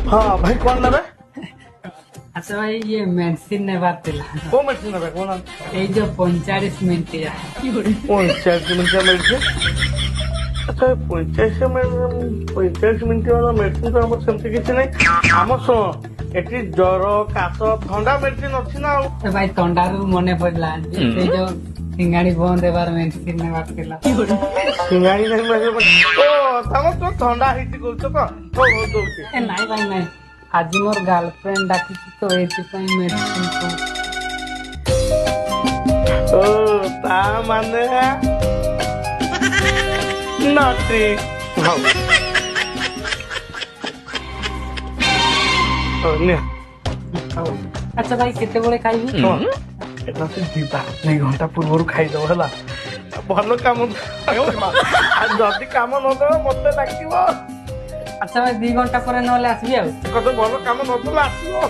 हाँ भाई कौन नेबे? अच्छा भाई ये मेडिसिन नेबार थिला को मेडिसिन नेबे कौन? ए जो 45 मिनट या 45 मिनट मेडिसिन। अच्छा 45 मिनट वाला मेडिसिन तो हमर सेमती किछि नै। हमर सो एटी ज्वर काश ठंडा मेडिसिन अछि ना। तो भाई तंडारू मने पड़ला ए जो सिंगाड़ी बंद हेबार मेडिसिन नेबार थिला सिंगाड़ी नहीं मेरे ओ तम तो ठंडा हिति कहछ तो ओ हो दोछि। ए नाइ भाई नाइ आज मोर गर्लफ्रेंड डाकी तो एति पई मेडिसिन को ओ ता माने नटी हाउ ओ ने अच्छा भाई केते बळे खाइबी एटा से दीपा 2 घंटा पूर्व खाई दो हला भलो काम आज जदी काम न दो मते डाकिबो। अच्छा भाई 2 घंटा पर नले आसबी आ कत भलो काम न तो आसीबो।